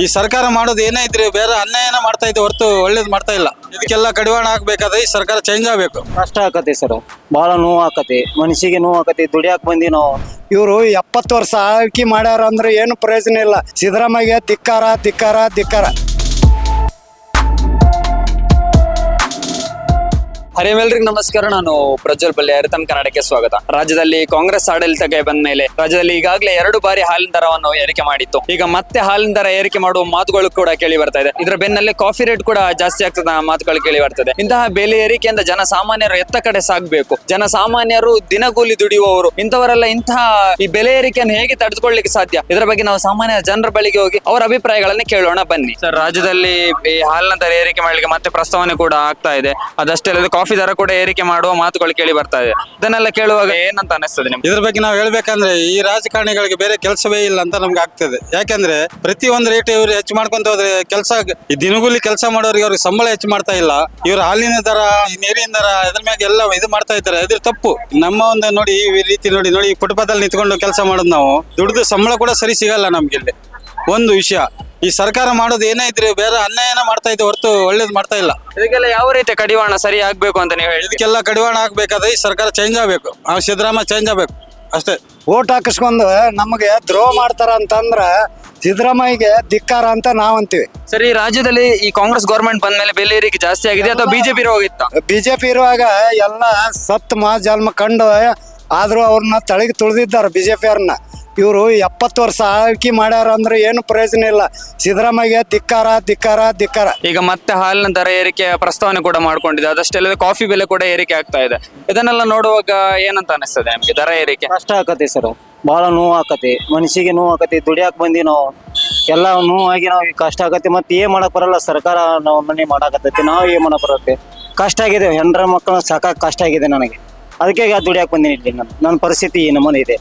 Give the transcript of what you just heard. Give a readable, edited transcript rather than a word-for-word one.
ಈ ಸರ್ಕಾರ ಮಾಡೋದು ಏನೇ ಇದ್ರೆ ಬೇರೆ ಅನ್ಯಾಯನ ಮಾಡ್ತಾ ಇದೆ ಹೊರತು ಒಳ್ಳೇದು ಮಾಡ್ತಾ ಇಲ್ಲ. ಇದಕ್ಕೆಲ್ಲ ಕಡಿವಾಣ ಹಾಕ್ಬೇಕಾದ್ರೆ ಈ ಸರ್ಕಾರ ಚೇಂಜ್ ಆಗ್ಬೇಕು. ಕಷ್ಟ ಆಕತಿ ಸರ್, ಬಹಳ ನೋವು ಆಕತಿ, ಮನಸ್ಸಿಗೆ ನೋವು ಆಕತಿ. ದುಡಿಯಾಕ ಬಂದಿ ನಾವು. ಇವರು 70 ವರ್ಷ ಆಳ್ಕೆ ಮಾಡ್ಯಾರ ಅಂದ್ರೆ ಏನು ಪ್ರಯೋಜನ ಇಲ್ಲ. ಸಿದ್ದರಾಮಯ್ಯ ಧಿಕ್ಕಾರ ಧಿಕ್ಕಾರ ಧಿಕ್ಕಾರ. ಹರಿಯಮೆಲ್ರಿಗೆ ನಮಸ್ಕಾರ. ನಾನು ಪ್ರಜ್ವಲ್ ಬಲ್ಲೆ, ತಮ್ಮ ಕನ್ನಡಕ್ಕೆ ಸ್ವಾಗತ. ರಾಜ್ಯದಲ್ಲಿ ಕಾಂಗ್ರೆಸ್ ಆಡಳಿತಕ್ಕೆ ಬಂದ ಮೇಲೆ ರಾಜ್ಯದಲ್ಲಿ ಈಗಾಗಲೇ 2 ಬಾರಿ ಹಾಲಿನ ದರವನ್ನು ಏರಿಕೆ ಮಾಡಿತ್ತು. ಈಗ ಮತ್ತೆ ಹಾಲಿನ ದರ ಏರಿಕೆ ಮಾಡುವ ಮಾತುಗಳು ಕೂಡ ಕೇಳಿ ಬರ್ತಾ ಇದೆ. ಇದರ ಬೆನ್ನಲ್ಲೇ ಕಾಫಿ ರೇಟ್ ಕೂಡ ಜಾಸ್ತಿ ಆಗ್ತದ ಮಾತುಗಳು ಕೇಳಿ ಬರ್ತದೆ. ಇಂತಹ ಬೆಲೆ ಏರಿಕೆಯಿಂದ ಜನಸಾಮಾನ್ಯರು ಎತ್ತ ಕಡೆ ಸಾಗಬೇಕು. ಜನಸಾಮಾನ್ಯರು ದಿನಗೂಲಿ ದುಡಿಯುವವರು ಇಂಥವರೆಲ್ಲ ಇಂತಹ ಈ ಬೆಲೆ ಏರಿಕೆಯನ್ನು ಹೇಗೆ ತಡೆದುಕೊಳ್ಳಲಿಕ್ಕೆ ಸಾಧ್ಯ? ಇದರ ಬಗ್ಗೆ ನಾವು ಸಾಮಾನ್ಯ ಜನರ ಬಳಿಗೆ ಹೋಗಿ ಅವರ ಅಭಿಪ್ರಾಯಗಳನ್ನ ಕೇಳೋಣ ಬನ್ನಿ. ಸರ್, ರಾಜ್ಯದಲ್ಲಿ ಈ ಹಾಲಿನ ದರ ಏರಿಕೆ ಮಾಡಲಿಕ್ಕೆ ಮತ್ತೆ ಪ್ರಸ್ತಾವನೆ ಕೂಡ ಆಗ್ತಾ ಇದೆ. ಅದಷ್ಟೇ ಅಲ್ಲದೆ ಕಾಫಿ ದರ ಕೂಡ ಏರಿಕೆ ಮಾಡುವ ಮಾತುಗಳು ಕೇಳಿ ಬರ್ತಾ ಇದೆ. ಇದನ್ನೆಲ್ಲ ಕೇಳುವಾಗ ಏನಂತ ಅನಿಸ್ತದೆ ನಿಮ್ಗೆ? ಇದ್ರ ಬಗ್ಗೆ ನಾವು ಹೇಳ್ಬೇಕಂದ್ರೆ ಈ ರಾಜಕಾರಣಿಗಳಿಗೆ ಬೇರೆ ಕೆಲಸವೇ ಇಲ್ಲ ಅಂತ ನಮ್ಗೆ ಆಗ್ತದೆ. ಯಾಕಂದ್ರೆ ಪ್ರತಿಯೊಂದು ರೇಟ್ ಇವ್ರು ಹೆಚ್ಚು ಮಾಡ್ಕೊಂತ ಹೋದ್ರೆ ಕೆಲಸ, ಈ ದಿನಗೂಲಿ ಕೆಲಸ ಮಾಡೋರಿಗೆ ಅವ್ರಿಗೆ ಸಂಬಳ ಹೆಚ್ಚು ಮಾಡ್ತಾ ಇಲ್ಲ. ಇವ್ರು ಹಾಲಿನ ದರ, ನೀರಿನ ದರ, ಇದ್ರ ಮ್ಯಾಗ ಎಲ್ಲ ಇದು ಮಾಡ್ತಾ ಇದ್ದಾರೆ. ಇದ್ರ ತಪ್ಪು. ನಮ್ಮ ಒಂದು ನೋಡಿ ಈ ರೀತಿ ನೋಡಿ ಫುಟ್ಪಾತಲ್ಲಿ ನಿಂತ್ಕೊಂಡು ಕೆಲಸ ಮಾಡೋದು ನಾವು, ದುಡ್ದು ಸಂಬಳ ಕೂಡ ಸರಿ ಸಿಗಲ್ಲ ನಮ್ಗೆ ಇಲ್ಲಿ. ಒಂದು ವಿಷಯ, ಈ ಸರ್ಕಾರ ಮಾಡೋದು ಏನೇ ಇದ್ರೆ ಬೇರೆ ಅನ್ಯಾಯನ ಮಾಡ್ತಾ ಇದೆ ಹೊರತು ಒಳ್ಳೇದು ಮಾಡ್ತಾ ಇಲ್ಲ. ಇದಕ್ಕೆಲ್ಲ ಯಾವ ರೀತಿಯ ಕಡಿವಾಣ ಸರಿ ಆಗ್ಬೇಕು ಅಂತ ನೀವು ಹೇಳಿ? ಇದಕ್ಕೆಲ್ಲ ಕಡಿವಾಣ ಹಾಕ್ಬೇಕಾದ್ರೆ ಈ ಸರ್ಕಾರ ಚೇಂಜ್ ಆಗ್ಬೇಕು. ಸಿದ್ದರಾಮಯ್ಯ ಚೇಂಜ್ ಆಗ್ಬೇಕು ಅಷ್ಟೇ. ಓಟ್ ಹಾಕಿಸ್ಕೊಂಡು ನಮಗೆ ದ್ರೋಹ ಮಾಡ್ತಾರ ಅಂತಂದ್ರ ಸಿದ್ದರಾಮಯ್ಯಗೆ ಧಿಕ್ಕಾರ ಅಂತ ನಾವಂತೀವಿ. ಸರಿ, ರಾಜ್ಯದಲ್ಲಿ ಈ ಕಾಂಗ್ರೆಸ್ ಗೌರ್ಮೆಂಟ್ ಬಂದ ಮೇಲೆ ಬೆಲೆ ಏರಿಕೆ ಜಾಸ್ತಿ ಆಗಿದೆ ಅಥವಾ ಬಿಜೆಪಿ ಹೋಗಿತ್ತ? ಬಿಜೆಪಿ ಇರುವಾಗ ಎಲ್ಲ ಸತ್ ಮಹಾಜನ್ಮ ಕಂಡು ಆದ್ರೂ ಅವ್ರನ್ನ ತಳಗಿ ತುಳಿದಿದ್ದಾರೆ ಬಿಜೆಪಿ ಅವ್ರನ್ನ. ಇವರು 70 ವರ್ಷ ಆಳ್ಕೆ ಮಾಡ್ಯಾರ ಅಂದ್ರೆ ಏನು ಪ್ರಯೋಜನ ಇಲ್ಲ. ಸಿದ್ದರಾಮಯ್ಯ ಧಿಕ್ಕಾರ ಧಿಕ್ಕಾರ ಧಿಕ್ಕಾರ. ಈಗ ಮತ್ತೆ ಹಾಲಿನ ದರ ಏರಿಕೆ ಪ್ರಸ್ತಾವನೆ ಕೂಡ ಮಾಡ್ಕೊಂಡಿದೆ. ಅದಷ್ಟೇ ಅಲ್ಲದೆ ಕಾಫಿ ಬೆಲೆ ಕೂಡ ಏರಿಕೆ ಆಗ್ತಾ ಇದೆ. ಇದನ್ನೆಲ್ಲ ನೋಡುವಾಗ ಏನಂತ ಅನಿಸ್ತದೆ ನಿಮ್ಗೆ ದರ ಏರಿಕೆ? ಕಷ್ಟ ಆಕತಿ ಸರ್, ಬಹಳ ನೋವು ಆಕತಿ, ಮನಸ್ಸಿಗೆ ನೋವು ಆಕತಿ. ದುಡಿಯಾಕ ಬಂದಿ ನಾವು. ಎಲ್ಲ ನೋವಾಗಿ ನಾವು ಕಷ್ಟ ಆಗತ್ತೆ. ಮತ್ತೆ ಏನ್ ಮಾಡಕ್ ಬರಲ್ಲ. ಸರ್ಕಾರ ನಾವು ಮನೆ ಮಾಡಾಕತ್ತೈತಿ, ನಾವು ಏನ್ ಮಾಡಕ್ ಬರುತ್ತೆ. ಕಷ್ಟ ಆಗಿದೆ. ಹೆಂಡ್ರ ಮಕ್ಕಳು ಸಾಕಾಗ ಕಷ್ಟ ಆಗಿದೆ ನನಗೆ. ಅದಕ್ಕೆ ದುಡಿಯಾಕ ಬಂದಿನಿ ಇಲ್ಲಿ. ನನ್ನ ಪರಿಸ್ಥಿತಿ ಈ ನಮೂನೆ ಇದೆ.